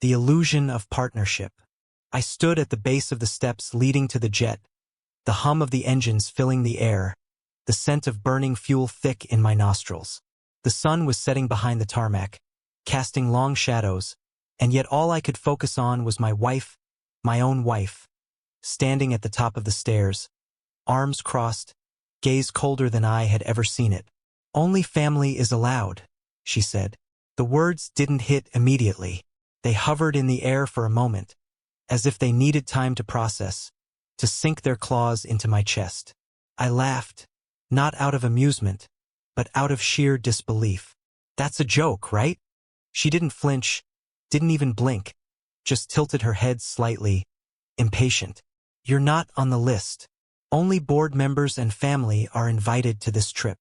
The illusion of partnership. I stood at the base of the steps leading to the jet, the hum of the engines filling the air, the scent of burning fuel thick in my nostrils. The sun was setting behind the tarmac, casting long shadows, and yet all I could focus on was my wife, my own wife, standing at the top of the stairs, arms crossed, gaze colder than I had ever seen it. "Only family is allowed," she said. The words didn't hit immediately. They hovered in the air for a moment, as if they needed time to process, to sink their claws into my chest. I laughed, not out of amusement, but out of sheer disbelief. "That's a joke, right?" She didn't flinch, didn't even blink, just tilted her head slightly, impatient. "You're not on the list. Only board members and family are invited to this trip."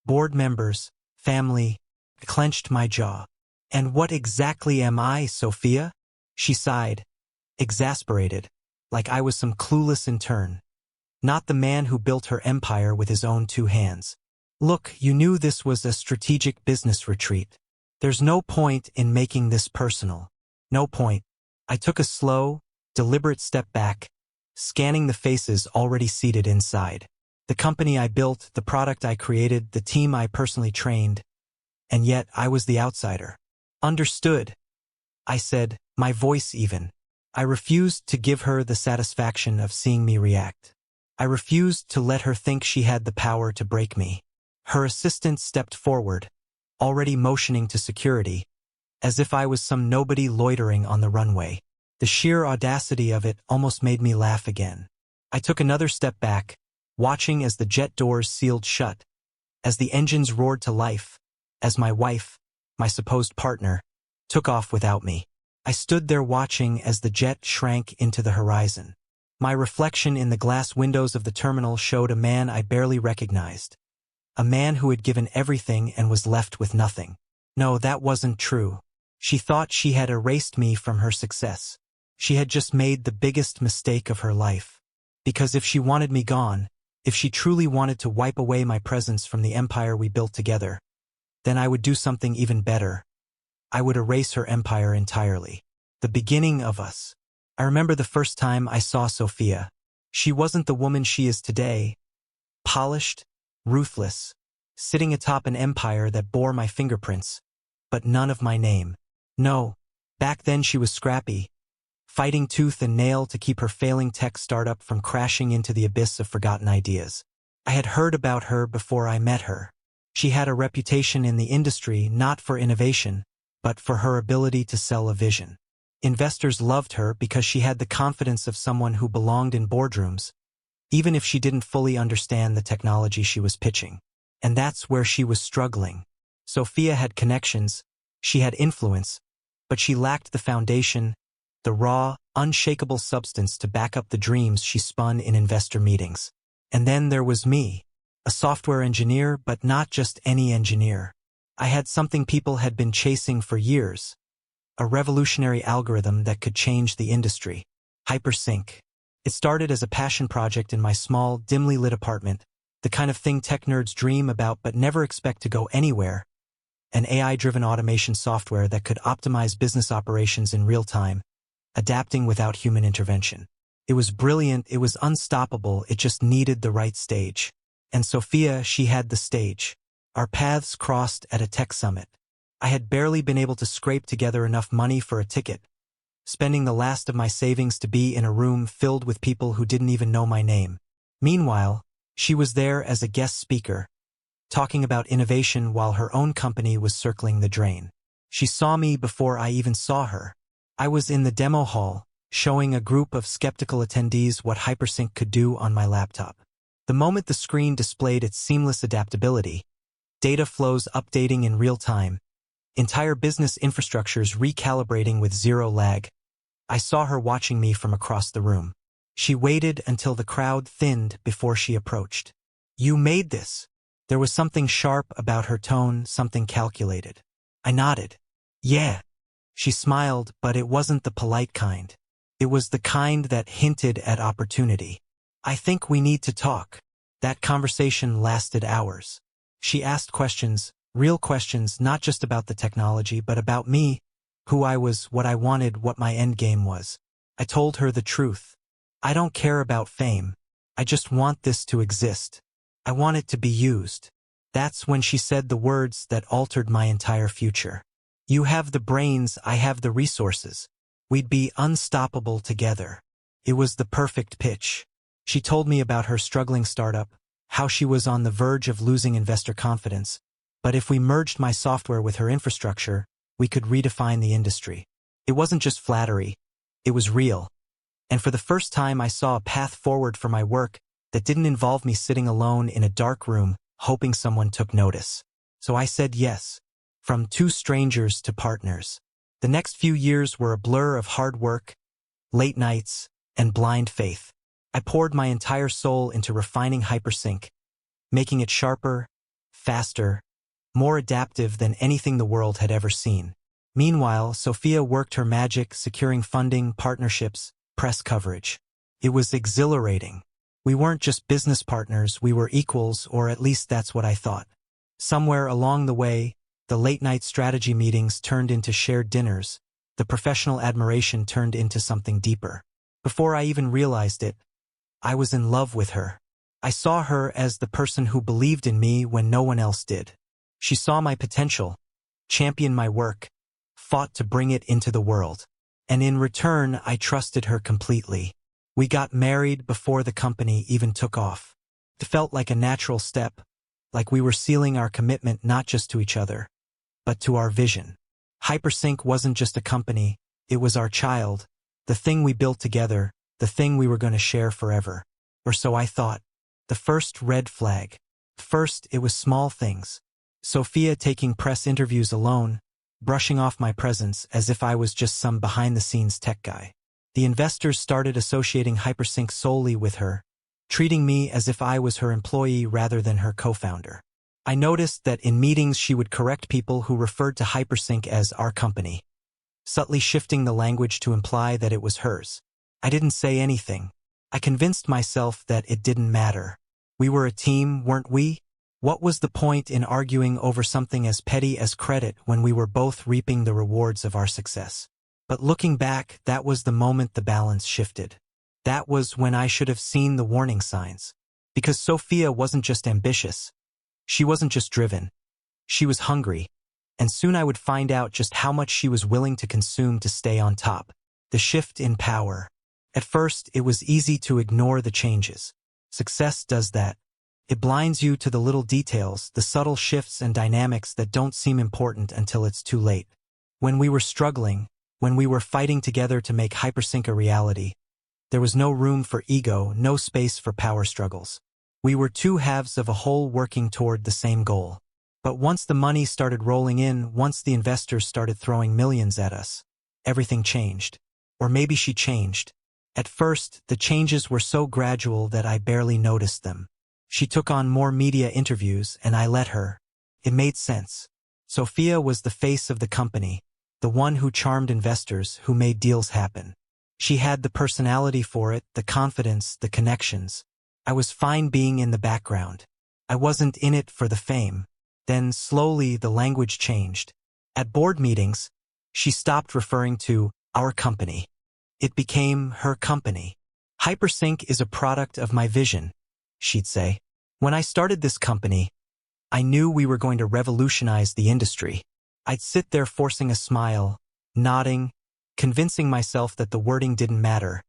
Board members, family, I clenched my jaw. "And what exactly am I, Sophia?" She sighed, exasperated, like I was some clueless intern. Not the man who built her empire with his own 2 hands. "Look, you knew this was a strategic business retreat. There's no point in making this personal. No point." I took a slow, deliberate step back, scanning the faces already seated inside. The company I built, the product I created, the team I personally trained, and yet I was the outsider. "Understood," I said, my voice even. I refused to give her the satisfaction of seeing me react. I refused to let her think she had the power to break me. Her assistant stepped forward, already motioning to security, as if I was some nobody loitering on the runway. The sheer audacity of it almost made me laugh again. I took another step back, watching as the jet doors sealed shut, as the engines roared to life, as my wife, my supposed partner, took off without me. I stood there watching as the jet shrank into the horizon. My reflection in the glass windows of the terminal showed a man I barely recognized. A man who had given everything and was left with nothing. No, that wasn't true. She thought she had erased me from her success. She had just made the biggest mistake of her life. Because if she wanted me gone, if she truly wanted to wipe away my presence from the empire we built together, then I would do something even better. I would erase her empire entirely. The beginning of us. I remember the first time I saw Sophia. She wasn't the woman she is today. Polished, ruthless, sitting atop an empire that bore my fingerprints, but none of my name. No, back then she was scrappy, fighting tooth and nail to keep her failing tech startup from crashing into the abyss of forgotten ideas. I had heard about her before I met her. She had a reputation in the industry not for innovation, but for her ability to sell a vision. Investors loved her because she had the confidence of someone who belonged in boardrooms, even if she didn't fully understand the technology she was pitching. And that's where she was struggling. Sophia had connections, she had influence, but she lacked the foundation, the raw, unshakable substance to back up the dreams she spun in investor meetings. And then there was me, a software engineer, but not just any engineer. I had something people had been chasing for years, a revolutionary algorithm that could change the industry. Hypersync. It started as a passion project in my small, dimly lit apartment, the kind of thing tech nerds dream about but never expect to go anywhere. An AI-driven automation software that could optimize business operations in real time, adapting without human intervention. It was brilliant, it was unstoppable, it just needed the right stage. And Sophia, she had the stage. Our paths crossed at a tech summit. I had barely been able to scrape together enough money for a ticket, spending the last of my savings to be in a room filled with people who didn't even know my name. Meanwhile, she was there as a guest speaker, talking about innovation while her own company was circling the drain. She saw me before I even saw her. I was in the demo hall, showing a group of skeptical attendees what Hypersync could do on my laptop. The moment the screen displayed its seamless adaptability, data flows updating in real time, entire business infrastructures recalibrating with zero lag, I saw her watching me from across the room. She waited until the crowd thinned before she approached. "You made this." There was something sharp about her tone, something calculated. I nodded. "Yeah." She smiled, but it wasn't the polite kind. It was the kind that hinted at opportunity. "I think we need to talk." That conversation lasted hours. She asked questions, real questions, not just about the technology, but about me, who I was, what I wanted, what my endgame was. I told her the truth. I don't care about fame. I just want this to exist. I want it to be used. That's when she said the words that altered my entire future. You have the brains, I have the resources. We'd be unstoppable together. It was the perfect pitch. She told me about her struggling startup, how she was on the verge of losing investor confidence, but if we merged my software with her infrastructure, we could redefine the industry. It wasn't just flattery. It was real. And for the first time I saw a path forward for my work that didn't involve me sitting alone in a dark room, hoping someone took notice. So I said yes. From two strangers to partners. The next few years were a blur of hard work, late nights, and blind faith. I poured my entire soul into refining Hypersync, making it sharper, faster, more adaptive than anything the world had ever seen. Meanwhile, Sophia worked her magic, securing funding, partnerships, press coverage. It was exhilarating. We weren't just business partners, we were equals, or at least that's what I thought. Somewhere along the way, the late-night strategy meetings turned into shared dinners. The professional admiration turned into something deeper. Before I even realized it, I was in love with her. I saw her as the person who believed in me when no one else did. She saw my potential, championed my work, fought to bring it into the world. And in return, I trusted her completely. We got married before the company even took off. It felt like a natural step, like we were sealing our commitment not just to each other, but to our vision. Hypersync wasn't just a company, it was our child, the thing we built together, the thing we were going to share forever. Or so I thought. The first red flag. First, it was small things. Sophia taking press interviews alone, brushing off my presence as if I was just some behind-the-scenes tech guy. The investors started associating Hypersync solely with her, treating me as if I was her employee rather than her co-founder. I noticed that in meetings she would correct people who referred to Hypersync as our company, subtly shifting the language to imply that it was hers. I didn't say anything. I convinced myself that it didn't matter. We were a team, weren't we? What was the point in arguing over something as petty as credit when we were both reaping the rewards of our success? But looking back, that was the moment the balance shifted. That was when I should have seen the warning signs. Because Sophia wasn't just ambitious. She wasn't just driven. She was hungry. And soon I would find out just how much she was willing to consume to stay on top. The shift in power. At first, it was easy to ignore the changes. Success does that. It blinds you to the little details, the subtle shifts and dynamics that don't seem important until it's too late. When we were struggling, when we were fighting together to make Hypersync a reality, there was no room for ego, no space for power struggles. We were two halves of a whole working toward the same goal. But once the money started rolling in, once the investors started throwing millions at us, everything changed. Or maybe she changed. At first, the changes were so gradual that I barely noticed them. She took on more media interviews, and I let her. It made sense. Sophia was the face of the company, the one who charmed investors, who made deals happen. She had the personality for it, the confidence, the connections. I was fine being in the background. I wasn't in it for the fame. Then, slowly, the language changed. At board meetings, she stopped referring to our company. It became her company. Hypersync is a product of my vision, she'd say. When I started this company, I knew we were going to revolutionize the industry. I'd sit there forcing a smile, nodding, convincing myself that the wording didn't matter,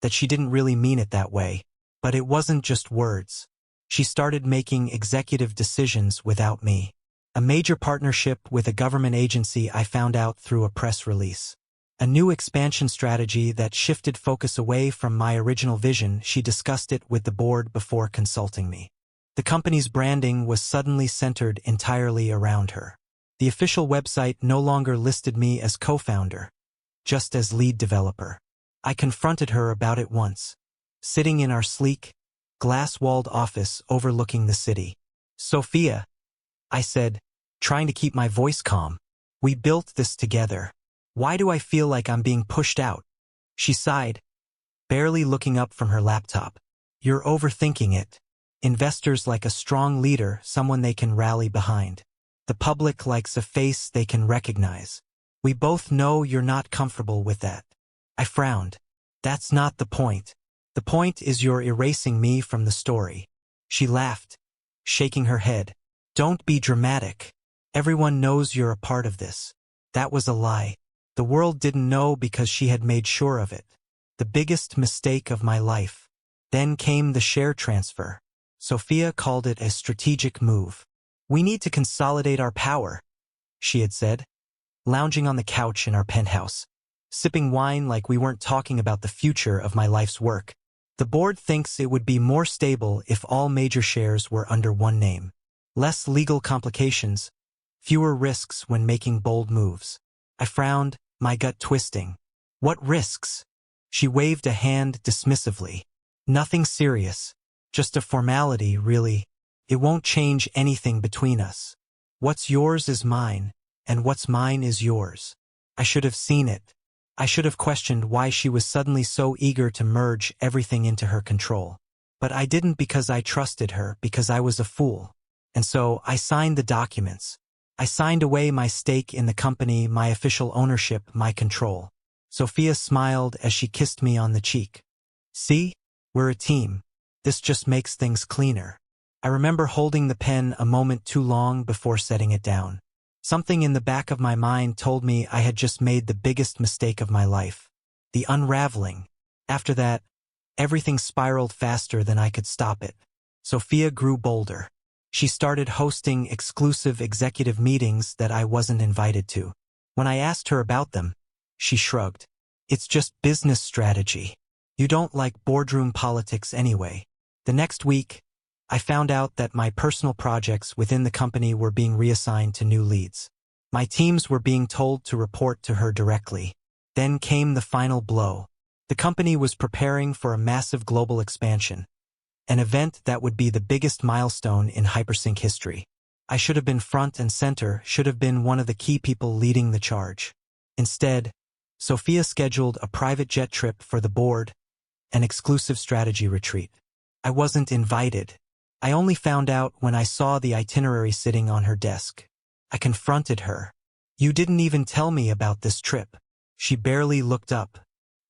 that she didn't really mean it that way. But it wasn't just words. She started making executive decisions without me. A major partnership with a government agency I found out through a press release. A new expansion strategy that shifted focus away from my original vision. She discussed it with the board before consulting me. The company's branding was suddenly centered entirely around her. The official website no longer listed me as co-founder, just as lead developer. I confronted her about it once, sitting in our sleek, glass-walled office overlooking the city. Sophia, I said, trying to keep my voice calm, we built this together. Why do I feel like I'm being pushed out? She sighed, barely looking up from her laptop. You're overthinking it. Investors like a strong leader, someone they can rally behind. The public likes a face they can recognize. We both know you're not comfortable with that. I frowned. That's not the point. The point is you're erasing me from the story. She laughed, shaking her head. Don't be dramatic. Everyone knows you're a part of this. That was a lie. The world didn't know because she had made sure of it. The biggest mistake of my life. Then came the share transfer. Sophia called it a strategic move. We need to consolidate our power, she had said, lounging on the couch in our penthouse, sipping wine like we weren't talking about the future of my life's work. The board thinks it would be more stable if all major shares were under one name. Less legal complications, fewer risks when making bold moves. I frowned, my gut twisting. What risks? She waved a hand dismissively. Nothing serious. Just a formality, really. It won't change anything between us. What's yours is mine, and what's mine is yours. I should have seen it. I should have questioned why she was suddenly so eager to merge everything into her control. But I didn't because I trusted her, because I was a fool. And so I signed the documents. I signed away my stake in the company, my official ownership, my control. Sophia smiled as she kissed me on the cheek. See? We're a team. This just makes things cleaner. I remember holding the pen a moment too long before setting it down. Something in the back of my mind told me I had just made the biggest mistake of my life. The unraveling. After that, everything spiraled faster than I could stop it. Sophia grew bolder. She started hosting exclusive executive meetings that I wasn't invited to. When I asked her about them, she shrugged. It's just business strategy. You don't like boardroom politics anyway. The next week, I found out that my personal projects within the company were being reassigned to new leads. My teams were being told to report to her directly. Then came the final blow. The company was preparing for a massive global expansion, an event that would be the biggest milestone in Hypersync history. I should have been front and center, should have been one of the key people leading the charge. Instead, Sophia scheduled a private jet trip for the board, an exclusive strategy retreat. I wasn't invited. I only found out when I saw the itinerary sitting on her desk. I confronted her. You didn't even tell me about this trip. She barely looked up.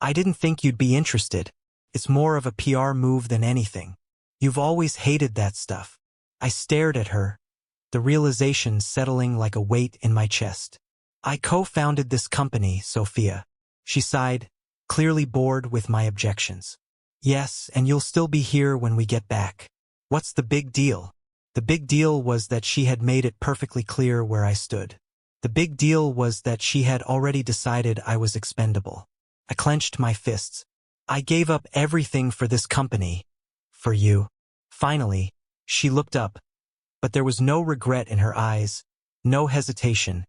I didn't think you'd be interested. It's more of a PR move than anything. You've always hated that stuff. I stared at her, the realization settling like a weight in my chest. I co-founded this company, Sophia. She sighed, clearly bored with my objections. Yes, and you'll still be here when we get back. What's the big deal? The big deal was that she had made it perfectly clear where I stood. The big deal was that she had already decided I was expendable. I clenched my fists. I gave up everything for this company. For you. Finally, she looked up, but there was no regret in her eyes, no hesitation,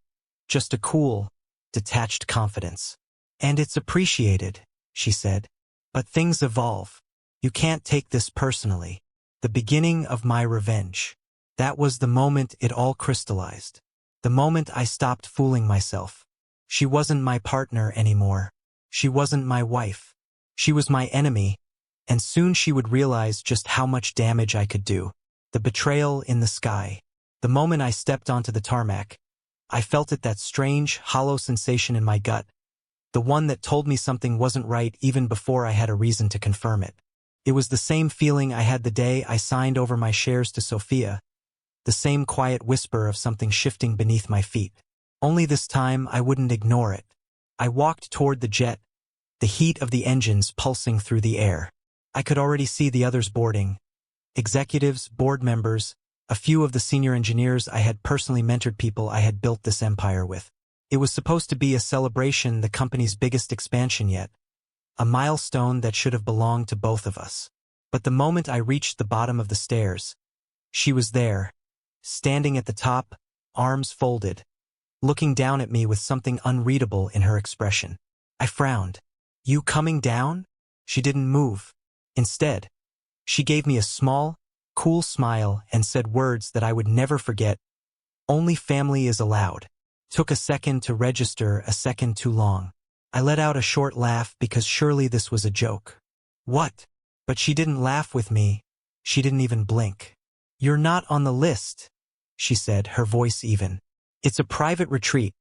just a cool, detached confidence. And it's appreciated, she said. But things evolve. You can't take this personally. The beginning of my revenge. That was the moment it all crystallized. The moment I stopped fooling myself. She wasn't my partner anymore. She wasn't my wife. She was my enemy, and soon she would realize just how much damage I could do. The betrayal in the sky. The moment I stepped onto the tarmac, I felt it, that strange, hollow sensation in my gut, the one that told me something wasn't right even before I had a reason to confirm it. It was the same feeling I had the day I signed over my shares to Sophia, the same quiet whisper of something shifting beneath my feet. Only this time I wouldn't ignore it. I walked toward the jet, the heat of the engines pulsing through the air. I could already see the others boarding. Executives, board members, a few of the senior engineers I had personally mentored, people I had built this empire with. It was supposed to be a celebration, the company's biggest expansion yet. A milestone that should have belonged to both of us. But the moment I reached the bottom of the stairs, she was there, standing at the top, arms folded, looking down at me with something unreadable in her expression. I frowned. You coming down? She didn't move. Instead, she gave me a small, cool smile and said words that I would never forget. Only family is allowed. Took a second to register, a second too long. I let out a short laugh because surely this was a joke. What? But she didn't laugh with me. She didn't even blink. You're not on the list, she said, her voice even. It's a private retreat.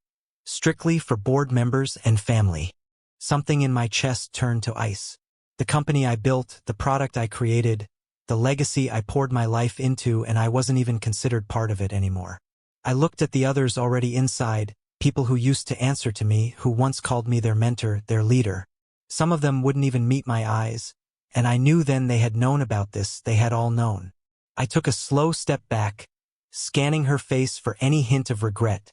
strictly for board members and family. Something in my chest turned to ice. The company I built, the product I created, the legacy I poured my life into, and I wasn't even considered part of it anymore. I looked at the others already inside, people who used to answer to me, who once called me their mentor, their leader. Some of them wouldn't even meet my eyes, and I knew then they had known about this, they had all known. I took a slow step back, scanning her face for any hint of regret,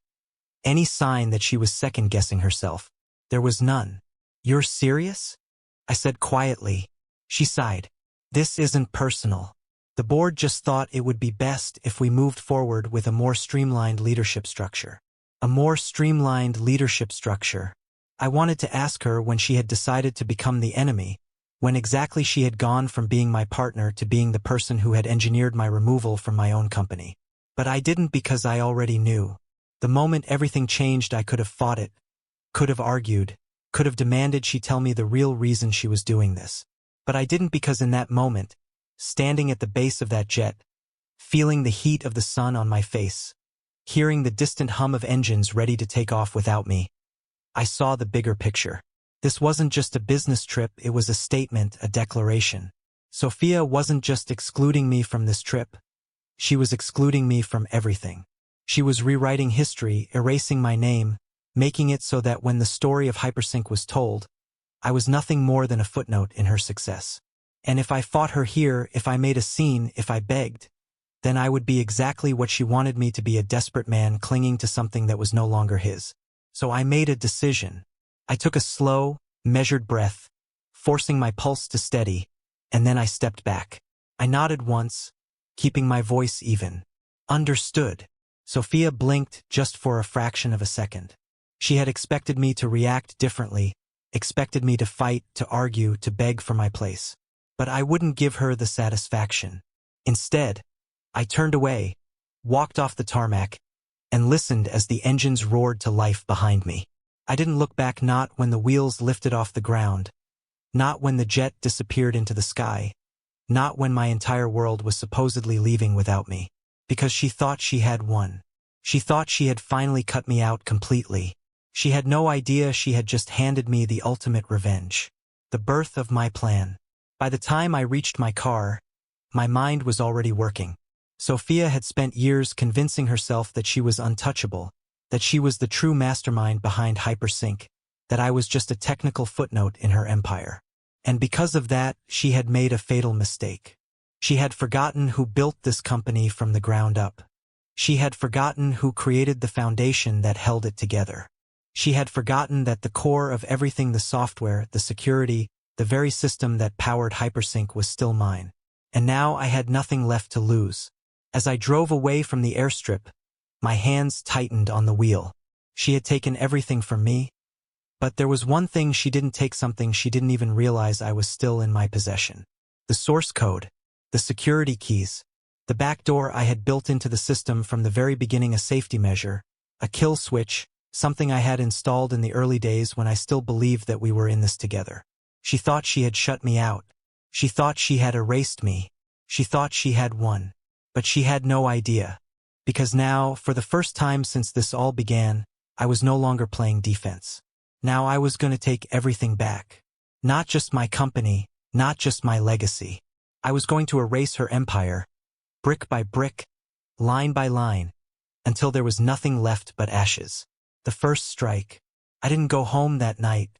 any sign that she was second-guessing herself. There was none. "You're serious?" I said quietly. She sighed. "This isn't personal. The board just thought it would be best if we moved forward with a more streamlined leadership structure." A more streamlined leadership structure. I wanted to ask her when she had decided to become the enemy, when exactly she had gone from being my partner to being the person who had engineered my removal from my own company. But I didn't because I already knew. The moment everything changed, I could have fought it, could have argued, could have demanded she tell me the real reason she was doing this. But I didn't because in that moment, standing at the base of that jet, feeling the heat of the sun on my face, hearing the distant hum of engines ready to take off without me, I saw the bigger picture. This wasn't just a business trip, it was a statement, a declaration. Sophia wasn't just excluding me from this trip, she was excluding me from everything. She was rewriting history, erasing my name, making it so that when the story of Hypersync was told, I was nothing more than a footnote in her success. And if I fought her here, if I made a scene, if I begged, then I would be exactly what she wanted me to be, a desperate man clinging to something that was no longer his. So I made a decision. I took a slow, measured breath, forcing my pulse to steady, and then I stepped back. I nodded once, keeping my voice even. "Understood." Sophia blinked just for a fraction of a second. She had expected me to react differently, expected me to fight, to argue, to beg for my place. But I wouldn't give her the satisfaction. Instead, I turned away, walked off the tarmac, and listened as the engines roared to life behind me. I didn't look back, not when the wheels lifted off the ground, not when the jet disappeared into the sky, not when my entire world was supposedly leaving without me. Because she thought she had won. She thought she had finally cut me out completely. She had no idea she had just handed me the ultimate revenge. The birth of my plan. By the time I reached my car, my mind was already working. Sophia had spent years convincing herself that she was untouchable, that she was the true mastermind behind Hypersync, that I was just a technical footnote in her empire. And because of that, she had made a fatal mistake. She had forgotten who built this company from the ground up. She had forgotten who created the foundation that held it together. She had forgotten that the core of everything, the software, the security, the very system that powered Hypersync, was still mine. And now I had nothing left to lose. As I drove away from the airstrip, my hands tightened on the wheel. She had taken everything from me, but there was one thing she didn't take, something she didn't even realize I was still in my possession. The source code, the security keys, the backdoor I had built into the system from the very beginning, a safety measure, a kill switch, something I had installed in the early days when I still believed that we were in this together. She thought she had shut me out. She thought she had erased me. She thought she had won. But she had no idea. Because now, for the first time since this all began, I was no longer playing defense. Now I was going to take everything back. Not just my company, not just my legacy. I was going to erase her empire, brick by brick, line by line, until there was nothing left but ashes. The first strike. I didn't go home that night.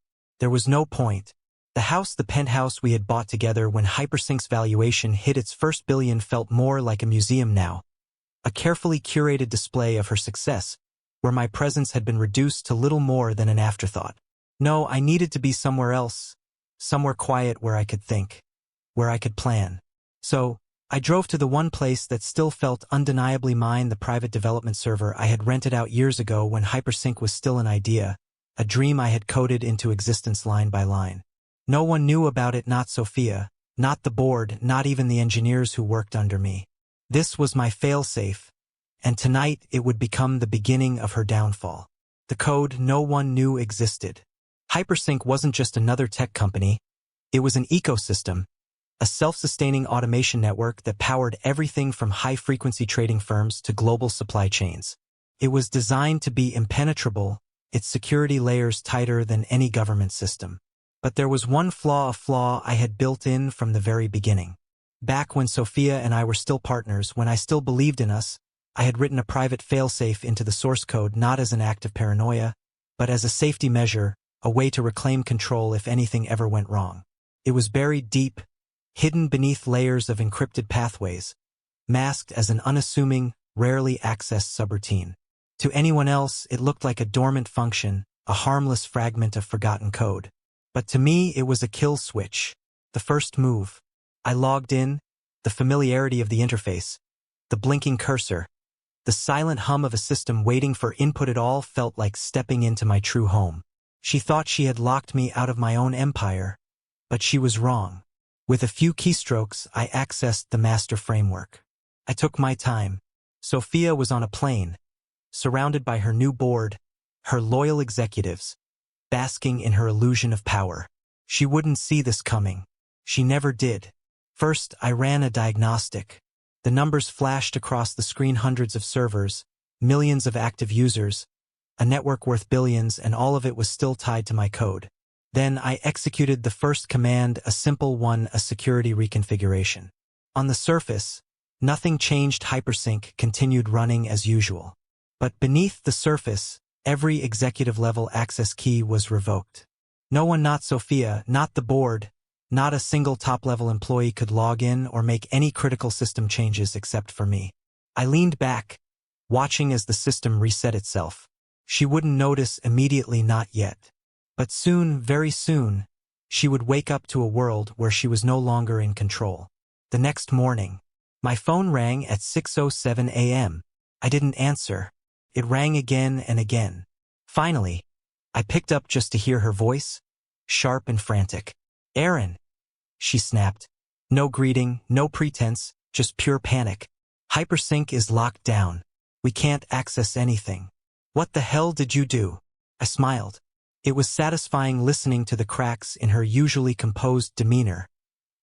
There was no point. The house, the penthouse we had bought together when Hypersync's valuation hit its first billion, felt more like a museum now. A carefully curated display of her success, where my presence had been reduced to little more than an afterthought. No, I needed to be somewhere else, somewhere quiet where I could think, where I could plan. So, I drove to the one place that still felt undeniably mine, the private development server I had rented out years ago when Hypersync was still an idea, a dream I had coded into existence line by line. No one knew about it, not Sophia, not the board, not even the engineers who worked under me. This was my failsafe, and tonight it would become the beginning of her downfall. The code no one knew existed. Hypersync wasn't just another tech company, it was an ecosystem, a self-sustaining automation network that powered everything from high-frequency trading firms to global supply chains. It was designed to be impenetrable, its security layers tighter than any government system. But there was one flaw, a flaw I had built in from the very beginning. Back when Sophia and I were still partners, when I still believed in us, I had written a private failsafe into the source code not as an act of paranoia, but as a safety measure, a way to reclaim control if anything ever went wrong. It was buried deep, hidden beneath layers of encrypted pathways, masked as an unassuming, rarely accessed subroutine. To anyone else, it looked like a dormant function, a harmless fragment of forgotten code. But to me, it was a kill switch, the first move. I logged in, the familiarity of the interface, the blinking cursor, the silent hum of a system waiting for input. It all felt like stepping into my true home. She thought she had locked me out of my own empire, but she was wrong. With a few keystrokes, I accessed the master framework. I took my time. Sophia was on a plane, surrounded by her new board, her loyal executives, basking in her illusion of power. She wouldn't see this coming. She never did. First, I ran a diagnostic. The numbers flashed across the screen: hundreds of servers, millions of active users, a network worth billions, and all of it was still tied to my code. Then I executed the first command, a simple one, a security reconfiguration. On the surface, nothing changed. Hypersync continued running as usual. But beneath the surface, every executive-level access key was revoked. No one, not Sophia, not the board, not a single top-level employee could log in or make any critical system changes except for me. I leaned back, watching as the system reset itself. She wouldn't notice immediately, not yet. But soon, very soon, she would wake up to a world where she was no longer in control. The next morning, my phone rang at 6:07 a.m. I didn't answer. It rang again and again. Finally, I picked up just to hear her voice, sharp and frantic. "Aaron," she snapped. No greeting, no pretense, just pure panic. "Hypersync is locked down. We can't access anything." "What the hell did you do?" I smiled. It was satisfying listening to the cracks in her usually composed demeanor,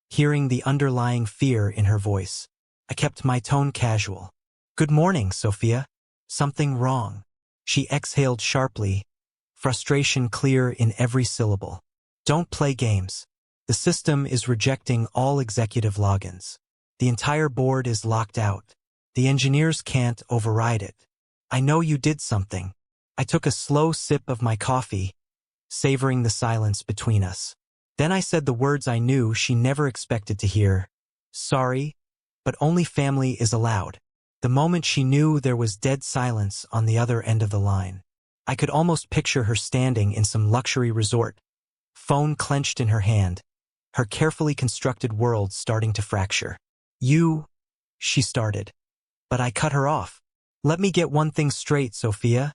hearing the underlying fear in her voice. I kept my tone casual. "Good morning, Sophia. Something wrong." She exhaled sharply, frustration clear in every syllable. "Don't play games. The system is rejecting all executive logins. The entire board is locked out. The engineers can't override it. I know you did something." I took a slow sip of my coffee, savoring the silence between us. Then I said the words I knew she never expected to hear. "Sorry, but only family is allowed." The moment she knew, there was dead silence on the other end of the line. I could almost picture her standing in some luxury resort, phone clenched in her hand, her carefully constructed world starting to fracture. "You," she started. But I cut her off. "Let me get one thing straight, Sophia,"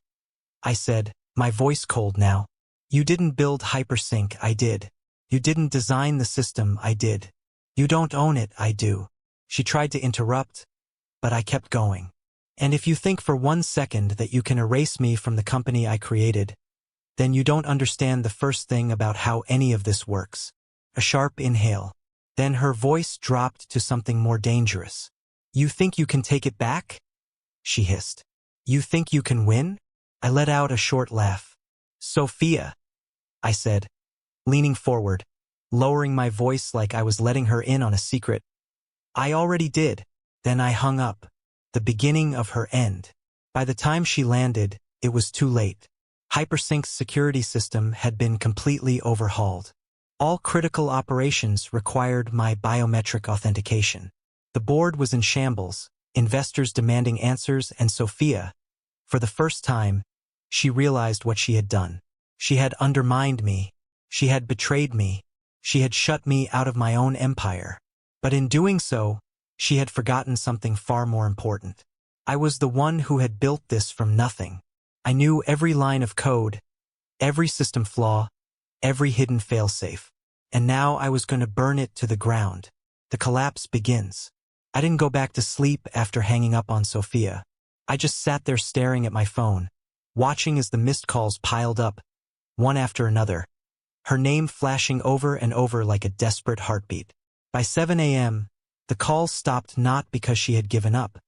I said, my voice cold now. "You didn't build Hypersync, I did. You didn't design the system, I did. You don't own it, I do." She tried to interrupt, but I kept going. "And if you think for 1 second that you can erase me from the company I created, then you don't understand the first thing about how any of this works." A sharp inhale. Then her voice dropped to something more dangerous. "You think you can take it back?" she hissed. "You think you can win?" I let out a short laugh. "Sophia," I said, leaning forward, lowering my voice like I was letting her in on a secret. "I already did." Then I hung up. The beginning of her end. By the time she landed, it was too late. Hypersync's security system had been completely overhauled. All critical operations required my biometric authentication. The board was in shambles, investors demanding answers, and Sophia, for the first time, she realized what she had done. She had undermined me. She had betrayed me. She had shut me out of my own empire. But in doing so, she had forgotten something far more important. I was the one who had built this from nothing. I knew every line of code, every system flaw, every hidden failsafe. And now I was going to burn it to the ground. The collapse begins. I didn't go back to sleep after hanging up on Sophia. I just sat there staring at my phone, watching as the missed calls piled up, one after another, her name flashing over and over like a desperate heartbeat. By 7 a.m., the calls stopped, not because she had given up,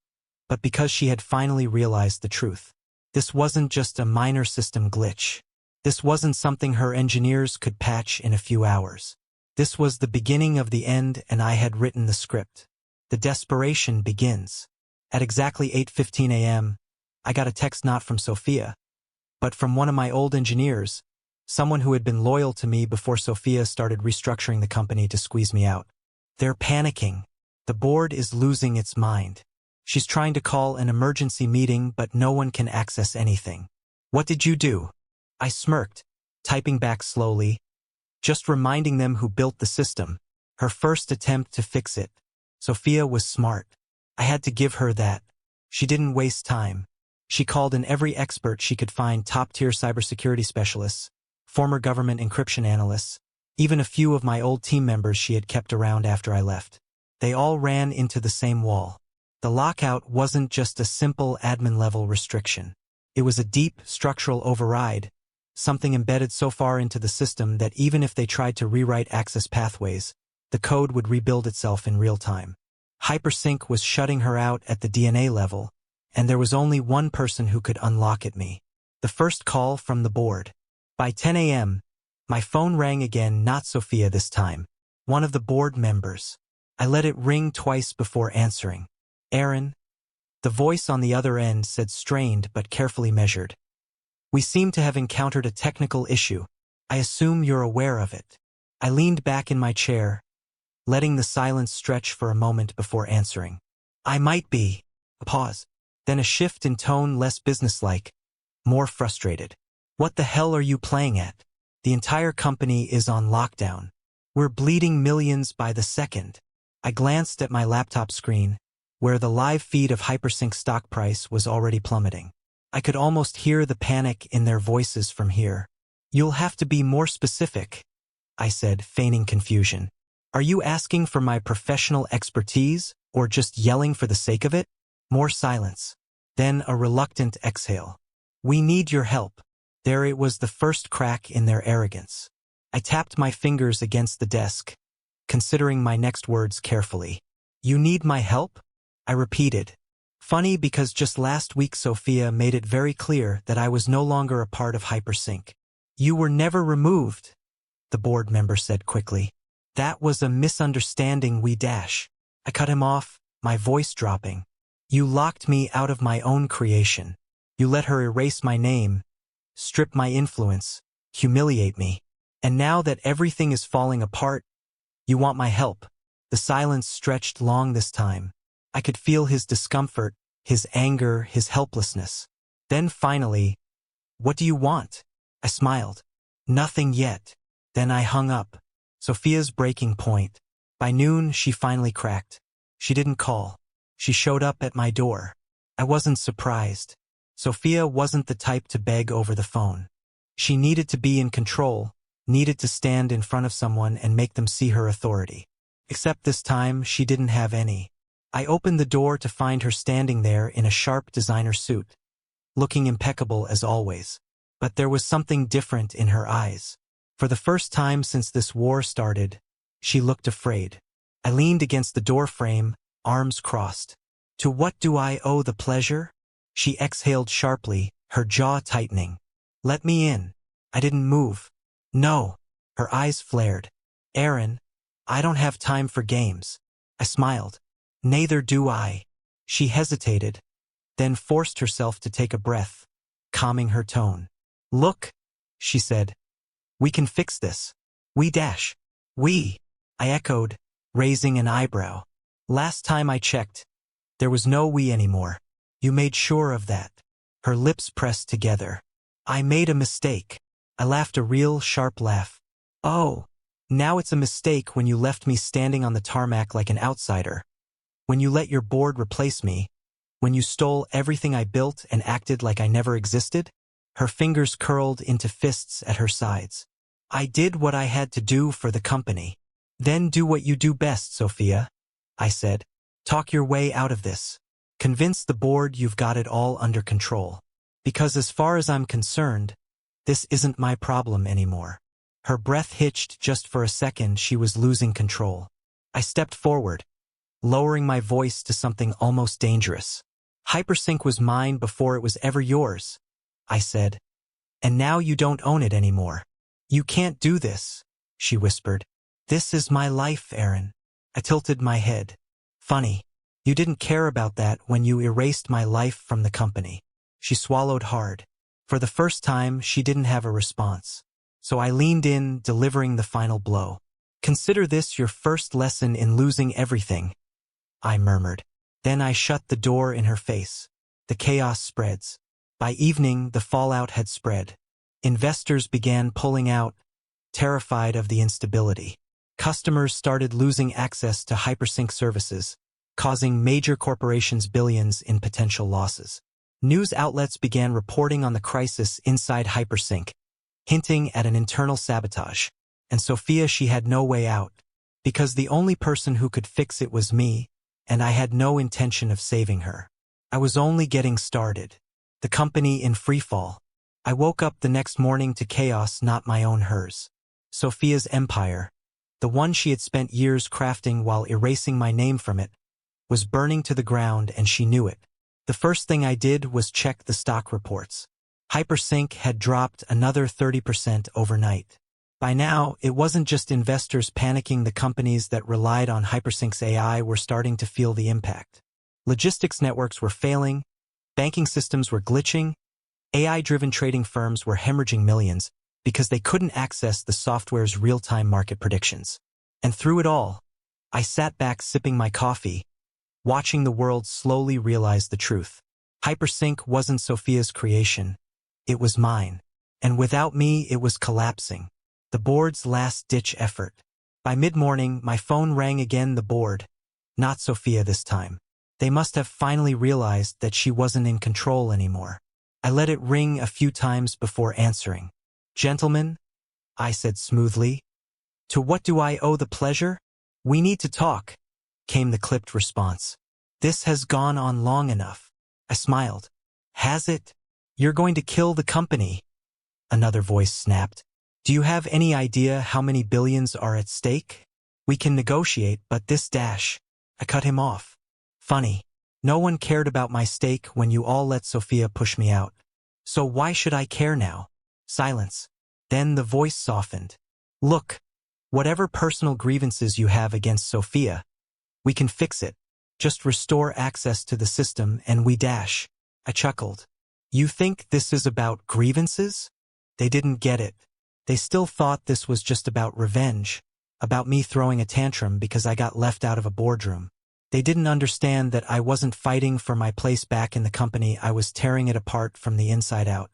but because she had finally realized the truth. This wasn't just a minor system glitch. This wasn't something her engineers could patch in a few hours. This was the beginning of the end, and I had written the script. The desperation begins. At exactly 8:15 a.m., I got a text not from Sophia, but from one of my old engineers, someone who had been loyal to me before Sophia started restructuring the company to squeeze me out. They're panicking. The board is losing its mind. She's trying to call an emergency meeting, but no one can access anything. What did you do? I smirked, typing back slowly, just reminding them who built the system. Her first attempt to fix it. Sophia was smart. I had to give her that. She didn't waste time. She called in every expert she could find, top-tier cybersecurity specialists, former government encryption analysts, even a few of my old team members she had kept around after I left. They all ran into the same wall. The lockout wasn't just a simple admin-level restriction. It was a deep, structural override, something embedded so far into the system that even if they tried to rewrite access pathways, the code would rebuild itself in real time. Hypersync was shutting her out at the DNA level, and there was only one person who could unlock it: me. The first call from the board. By 10 a.m., my phone rang again, not Sophia this time. One of the board members. I let it ring twice before answering. Aaron? The voice on the other end said, strained but carefully measured. We seem to have encountered a technical issue. I assume you're aware of it. I leaned back in my chair, letting the silence stretch for a moment before answering. I might be. A pause. Then a shift in tone, less businesslike, more frustrated. What the hell are you playing at? The entire company is on lockdown. We're bleeding millions by the second. I glanced at my laptop screen, where the live feed of Hypersync stock price was already plummeting. I could almost hear the panic in their voices from here. You'll have to be more specific, I said, feigning confusion. Are you asking for my professional expertise, or just yelling for the sake of it? More silence. Then a reluctant exhale. We need your help. There it was, the first crack in their arrogance. I tapped my fingers against the desk, considering my next words carefully. You need my help? I repeated. Funny, because just last week Sophia made it very clear that I was no longer a part of Hypersync. You were never removed, the board member said quickly. That was a misunderstanding. I cut him off, my voice dropping. You locked me out of my own creation. You let her erase my name, strip my influence, humiliate me. And now that everything is falling apart, you want my help. The silence stretched long this time. I could feel his discomfort, his anger, his helplessness. Then finally, what do you want? I smiled. Nothing yet. Then I hung up. Sophia's breaking point. By noon, she finally cracked. She didn't call. She showed up at my door. I wasn't surprised. Sophia wasn't the type to beg over the phone. She needed to be in control, needed to stand in front of someone and make them see her authority. Except this time, she didn't have any. I opened the door to find her standing there in a sharp designer suit, looking impeccable as always. But there was something different in her eyes. For the first time since this war started, she looked afraid. I leaned against the door frame, arms crossed. To what do I owe the pleasure? She exhaled sharply, her jaw tightening. Let me in. I didn't move. No. Her eyes flared. Aaron, I don't have time for games. I smiled. Neither do I. She hesitated, then forced herself to take a breath, calming her tone. Look, she said. We can fix this. We. I echoed, raising an eyebrow. Last time I checked, there was no we anymore. You made sure of that. Her lips pressed together. I made a mistake. I laughed, a real sharp laugh. Oh, now it's a mistake when you left me standing on the tarmac like an outsider. When you let your board replace me. When you stole everything I built and acted like I never existed. Her fingers curled into fists at her sides. I did what I had to do for the company. Then do what you do best, Sophia, I said. Talk your way out of this. Convince the board you've got it all under control. Because as far as I'm concerned, this isn't my problem anymore. Her breath hitched just for a second. She was losing control. I stepped forward, lowering my voice to something almost dangerous. Hypersync was mine before it was ever yours. I said. And now you don't own it anymore. You can't do this, she whispered. This is my life, Aaron. I tilted my head. Funny. You didn't care about that when you erased my life from the company. She swallowed hard. For the first time, she didn't have a response. So I leaned in, delivering the final blow. Consider this your first lesson in losing everything, I murmured. Then I shut the door in her face. The chaos spreads. By evening, the fallout had spread. Investors began pulling out, terrified of the instability. Customers started losing access to Hypersync services, causing major corporations billions in potential losses. News outlets began reporting on the crisis inside Hypersync, hinting at an internal sabotage. And Sophia, she had no way out, because the only person who could fix it was me, and I had no intention of saving her. I was only getting started. The company in freefall. I woke up the next morning to chaos not my own, hers. Sophia's empire, the one she had spent years crafting while erasing my name from it, was burning to the ground, and she knew it. The first thing I did was check the stock reports. Hypersync had dropped another 30% overnight. By now, it wasn't just investors panicking. The companies that relied on Hypersync's AI were starting to feel the impact. Logistics networks were failing, banking systems were glitching, AI-driven trading firms were hemorrhaging millions because they couldn't access the software's real-time market predictions. And through it all, I sat back sipping my coffee, watching the world slowly realize the truth. Hypersync wasn't Sophia's creation. It was mine. And without me, it was collapsing. The board's last-ditch effort. By mid-morning, my phone rang again. The board. Not Sophia this time. They must have finally realized that she wasn't in control anymore. I let it ring a few times before answering. Gentlemen, I said smoothly. To what do I owe the pleasure? We need to talk, came the clipped response. This has gone on long enough. I smiled. Has it? You're going to kill the company. Another voice snapped. Do you have any idea how many billions are at stake? We can negotiate, but this dash. I cut him off. Funny. No one cared about my stake when you all let Sophia push me out. So why should I care now? Silence. Then the voice softened. Look, whatever personal grievances you have against Sophia, we can fix it. Just restore access to the system and we dash. I chuckled. You think this is about grievances? They didn't get it. They still thought this was just about revenge, about me throwing a tantrum because I got left out of a boardroom. They didn't understand that I wasn't fighting for my place back in the company. I was tearing it apart from the inside out.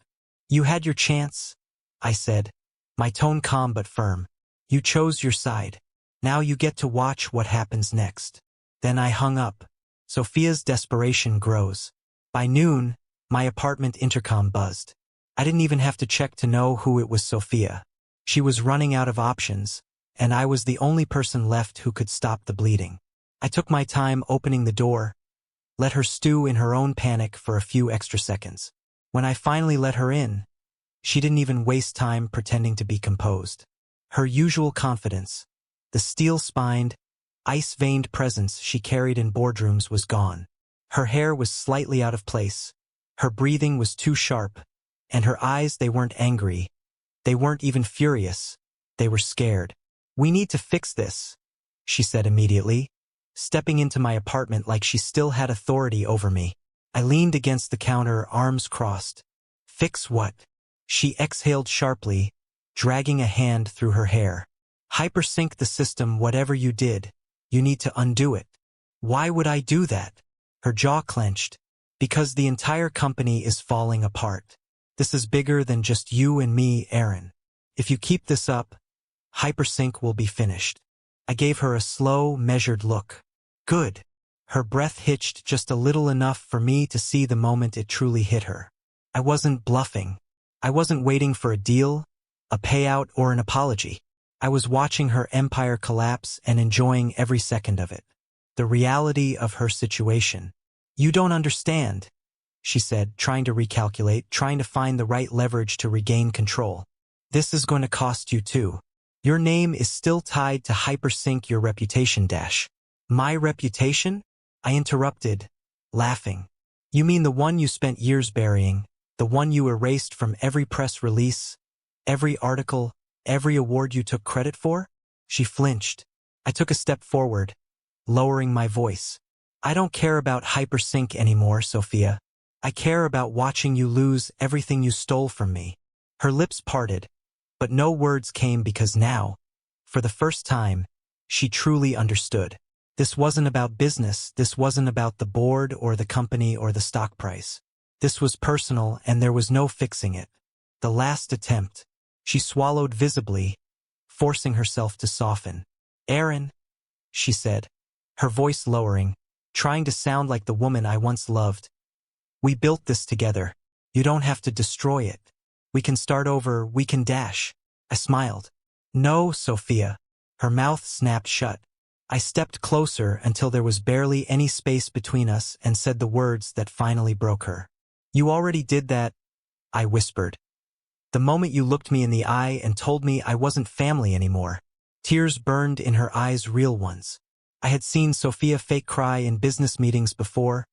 You had your chance, I said, my tone calm but firm. You chose your side. Now you get to watch what happens next. Then I hung up. Sophia's desperation grows. By noon, my apartment intercom buzzed. I didn't even have to check to know who it was. Sophia. She was running out of options, and I was the only person left who could stop the bleeding. I took my time opening the door, let her stew in her own panic for a few extra seconds. When I finally let her in, she didn't even waste time pretending to be composed. Her usual confidence, the steel-spined, ice-veined presence she carried in boardrooms was gone. Her hair was slightly out of place, her breathing was too sharp, and her eyes, they weren't angry. They weren't even furious. They were scared. We need to fix this, she said immediately, stepping into my apartment like she still had authority over me. I leaned against the counter, arms crossed. Fix what? She exhaled sharply, dragging a hand through her hair. Hypersync the system. Whatever you did, you need to undo it. Why would I do that? Her jaw clenched. Because the entire company is falling apart. This is bigger than just you and me, Aaron. If you keep this up, Hypersync will be finished. I gave her a slow, measured look. Good. Her breath hitched just a little, enough for me to see the moment it truly hit her. I wasn't bluffing. I wasn't waiting for a deal, a payout, or an apology. I was watching her empire collapse and enjoying every second of it. The reality of her situation. You don't understand, she said, trying to recalculate, trying to find the right leverage to regain control. This is going to cost you too. Your name is still tied to Hypersync. Your reputation dash. My reputation? I interrupted, laughing. You mean the one you spent years burying, The one you erased from every press release, every article, every award you took credit for? She flinched. I took a step forward, lowering my voice. I don't care about Hypersync anymore, Sophia. I care about watching you lose everything you stole from me. Her lips parted, but no words came because now, for the first time, she truly understood. This wasn't about business, this wasn't about the board or the company or the stock price. This was personal and there was no fixing it. The last attempt. She swallowed visibly, forcing herself to soften. Aaron, she said, her voice lowering, trying to sound like the woman I once loved. We built this together. You don't have to destroy it. We can start over, we can dash. I smiled. No, Sophia. Her mouth snapped shut. I stepped closer until there was barely any space between us and said the words that finally broke her. You already did that, I whispered. The moment you looked me in the eye and told me I wasn't family anymore. Tears burned in her eyes, real ones. I had seen Sophia fake cry in business meetings before.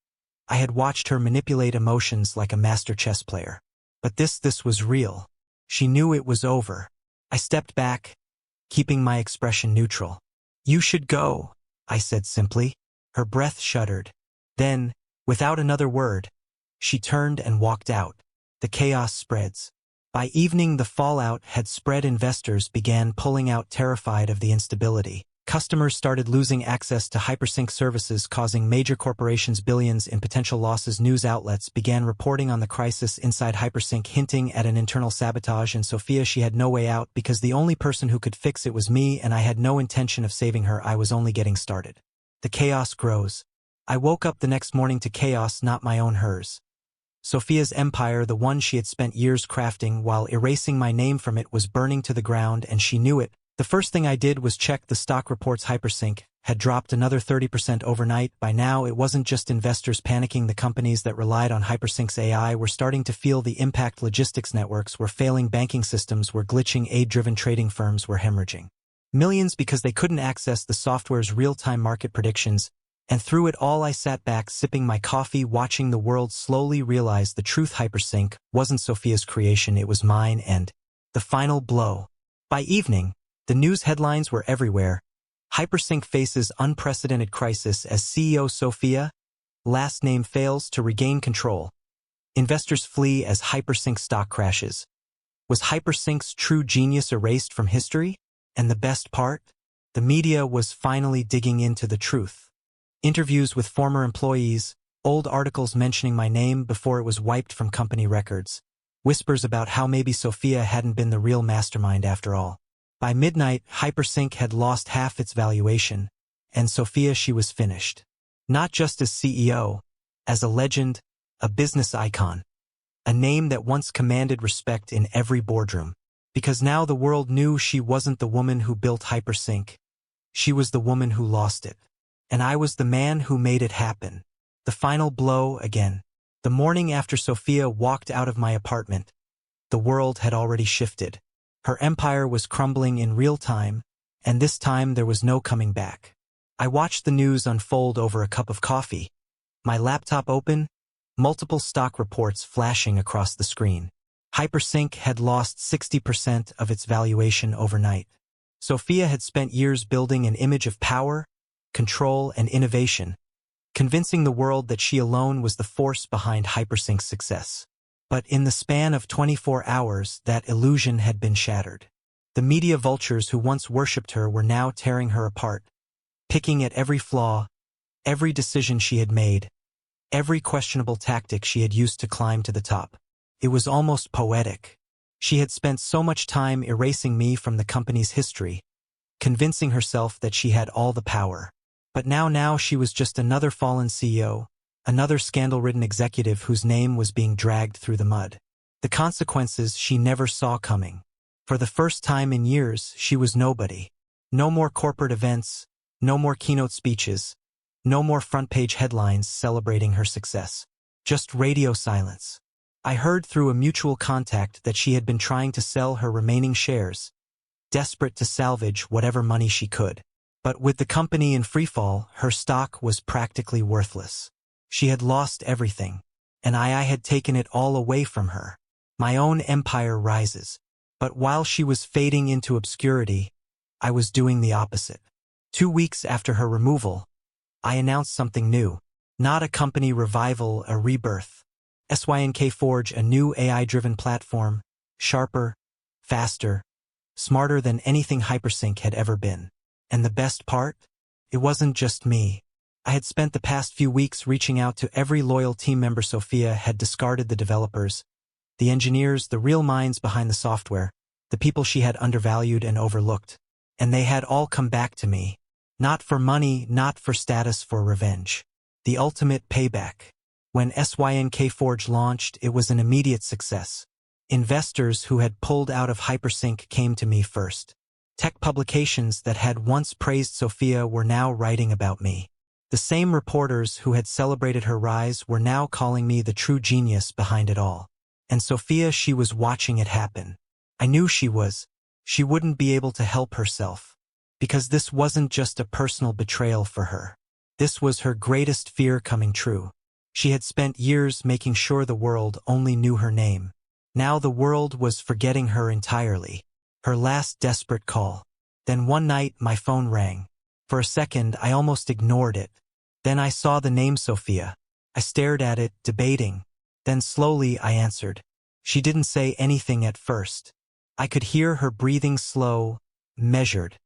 I had watched her manipulate emotions like a master chess player. But this was real. She knew it was over. I stepped back, keeping my expression neutral. You should go, I said simply. Her breath shuddered. Then, without another word, she turned and walked out. The chaos spreads. By evening, the fallout had spread. Investors began pulling out, terrified of the instability. Customers started losing access to Hypersync services, causing major corporations billions in potential losses. News outlets began reporting on the crisis inside Hypersync, hinting at an internal sabotage. And Sophia, she had no way out because the only person who could fix it was me, and I had no intention of saving her. I was only getting started. The chaos grows. I woke up the next morning to chaos, not my own, hers. Sophia's empire, the one she had spent years crafting while erasing my name from it, was burning to the ground, and she knew it. The first thing I did was check the stock reports. Hypersync had dropped another 30% overnight. By now, it wasn't just investors panicking. The companies that relied on Hypersync's AI were starting to feel the impact. Logistics networks were failing, banking systems were glitching, aid-driven trading firms were hemorrhaging millions because they couldn't access the software's real-time market predictions. And through it all, I sat back, sipping my coffee, watching the world slowly realize the truth. Hypersync wasn't Sophia's creation, it was mine. And the final blow. By evening, the news headlines were everywhere. Hypersync faces unprecedented crisis as CEO Sophia, last name, fails to regain control. Investors flee as Hypersync stock crashes. Was Hypersync's true genius erased from history? And the best part? The media was finally digging into the truth. Interviews with former employees, old articles mentioning my name before it was wiped from company records, whispers about how maybe Sophia hadn't been the real mastermind after all. By midnight, Hypersync had lost half its valuation, and Sophia, she was finished. Not just as CEO, as a legend, a business icon, a name that once commanded respect in every boardroom. Because now the world knew she wasn't the woman who built Hypersync. She was the woman who lost it. And I was the man who made it happen. The final blow again. The morning after Sophia walked out of my apartment, the world had already shifted. Her empire was crumbling in real time, and this time there was no coming back. I watched the news unfold over a cup of coffee. My laptop open, multiple stock reports flashing across the screen. Hypersync had lost 60% of its valuation overnight. Sophia had spent years building an image of power, control, and innovation, convincing the world that she alone was the force behind Hypersync's success. But in the span of 24 hours, that illusion had been shattered. The media vultures who once worshipped her were now tearing her apart, picking at every flaw, every decision she had made, every questionable tactic she had used to climb to the top. It was almost poetic. She had spent so much time erasing me from the company's history, convincing herself that she had all the power. But now she was just another fallen CEO, another scandal-ridden executive whose name was being dragged through the mud. The consequences she never saw coming. For the first time in years, she was nobody. No more corporate events, no more keynote speeches, no more front-page headlines celebrating her success. Just radio silence. I heard through a mutual contact that she had been trying to sell her remaining shares, desperate to salvage whatever money she could. But with the company in freefall, her stock was practically worthless. She had lost everything. and I had taken it all away from her. My own empire rises. But while she was fading into obscurity, I was doing the opposite. 2 weeks after her removal, I announced something new. Not a company revival, a rebirth. SYNK Forge, a new AI-driven platform, sharper, faster, smarter than anything Hypersync had ever been. And the best part? It wasn't just me. I had spent the past few weeks reaching out to every loyal team member. Sophia had discarded the developers, the engineers, the real minds behind the software, the people she had undervalued and overlooked. And they had all come back to me. Not for money, not for status, for revenge. The ultimate payback. When SYNK Forge launched, it was an immediate success. Investors who had pulled out of Hypersync came to me first. Tech publications that had once praised Sophia were now writing about me. The same reporters who had celebrated her rise were now calling me the true genius behind it all. And Sophia, she was watching it happen. I knew she was. She wouldn't be able to help herself. Because this wasn't just a personal betrayal for her. This was her greatest fear coming true. She had spent years making sure the world only knew her name. Now the world was forgetting her entirely. Her last desperate call. Then one night my phone rang. For a second I almost ignored it. Then I saw the name Sophia. I stared at it, debating. Then slowly I answered. She didn't say anything at first. I could hear her breathing slow, measured,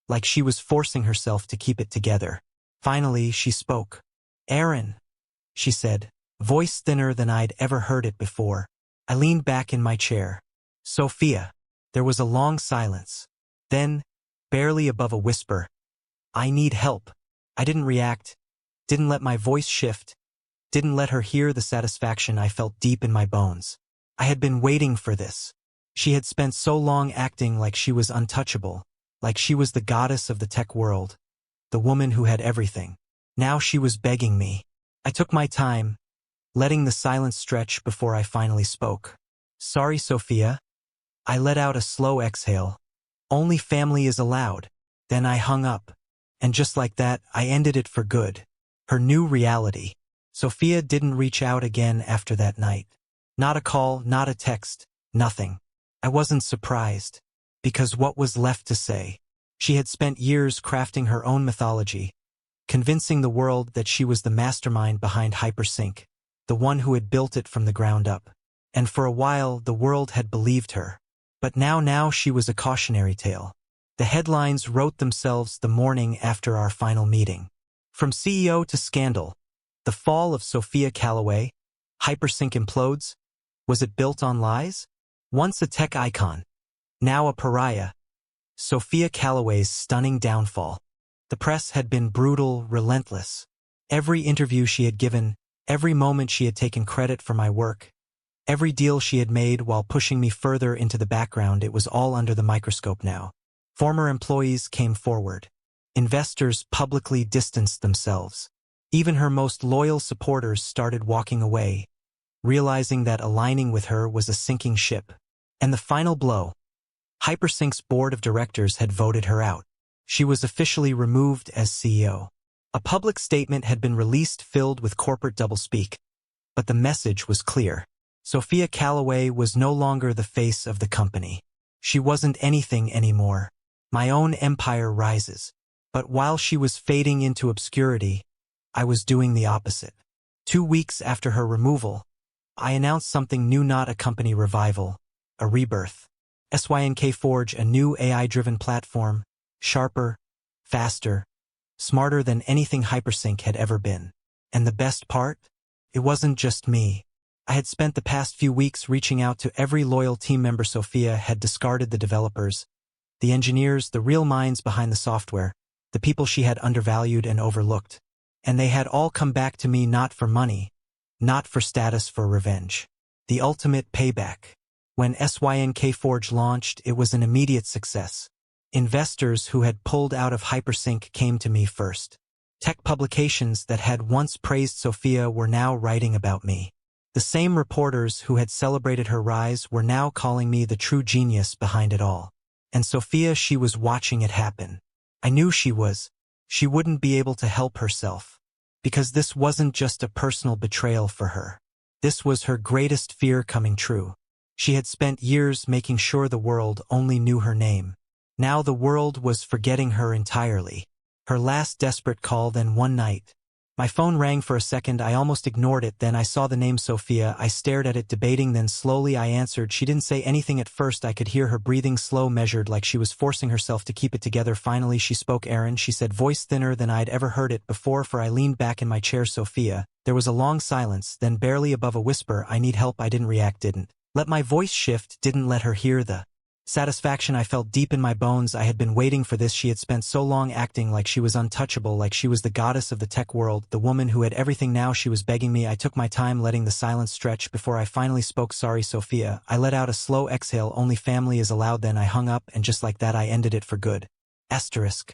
like she was forcing herself to keep it together. Finally she spoke. "Aaron," she said, voice thinner than I'd ever heard it before. I leaned back in my chair. "Sophia." There was a long silence. Then, barely above a whisper, "I need help." I didn't react, didn't let my voice shift, didn't let her hear the satisfaction I felt deep in my bones. I had been waiting for this. She had spent so long acting like she was untouchable, like she was the goddess of the tech world, the woman who had everything. Now she was begging me. I took my time, letting the silence stretch before I finally spoke. "Sorry, Sophia." I let out a slow exhale. "Only family is allowed." Then I hung up. And just like that, I ended it for good. Her new reality. Sophia didn't reach out again after that night. Not a call, not a text, nothing. I wasn't surprised. Because what was left to say? She had spent years crafting her own mythology, convincing the world that she was the mastermind behind Hypersync, the one who had built it from the ground up. And for a while, the world had believed her. But now she was a cautionary tale. The headlines wrote themselves the morning after our final meeting. From CEO to scandal. The fall of Sophia Callaway. Hypersync implodes. Was it built on lies? Once a tech icon. Now a pariah. Sophia Callaway's stunning downfall. The press had been brutal, relentless. Every interview she had given, every moment she had taken credit for my work, every deal she had made while pushing me further into the background, it was all under the microscope now. Former employees came forward. Investors publicly distanced themselves. Even her most loyal supporters started walking away, realizing that aligning with her was a sinking ship. And the final blow. Hypersync's board of directors had voted her out. She was officially removed as CEO. A public statement had been released filled with corporate doublespeak. But the message was clear. Sophia Callaway was no longer the face of the company. She wasn't anything anymore. My own empire rises. But while she was fading into obscurity, I was doing the opposite. 2 weeks after her removal, I announced something new, not a company revival, a rebirth. SYNK Forge, a new AI-driven platform, sharper, faster, smarter than anything Hypersync had ever been. And the best part? It wasn't just me. I had spent the past few weeks reaching out to every loyal team member. Sophia had discarded the developers, the engineers, the real minds behind the software, the people she had undervalued and overlooked. And they had all come back to me, not for money, not for status, for revenge. The ultimate payback. When SYNK Forge launched, it was an immediate success. Investors who had pulled out of Hypersync came to me first. Tech publications that had once praised Sophia were now writing about me. The same reporters who had celebrated her rise were now calling me the true genius behind it all. And Sophia, she was watching it happen. I knew she was. She wouldn't be able to help herself. Because this wasn't just a personal betrayal for her. This was her greatest fear coming true. She had spent years making sure the world only knew her name. Now the world was forgetting her entirely. Her last desperate call, then one night. My phone rang for a second, I almost ignored it, then I saw the name Sophia, I stared at it debating, then slowly I answered. She didn't say anything at first, I could hear her breathing slow, measured, like she was forcing herself to keep it together. Finally she spoke. Aaron, she said, voice thinner than I'd ever heard it before, for I leaned back in my chair. Sophia. There was a long silence, then barely above a whisper, I need help. I didn't react, didn't let my voice shift, didn't let her hear the satisfaction I felt deep in my bones. I had been waiting for this. She had spent so long acting like she was untouchable, like she was the goddess of the tech world, the woman who had everything. Now she was begging me. I took my time, letting the silence stretch before I finally spoke. Sorry, Sophia. I let out a slow exhale. Only family is allowed. Then I hung up, and just like that I ended it for good. Asterisk.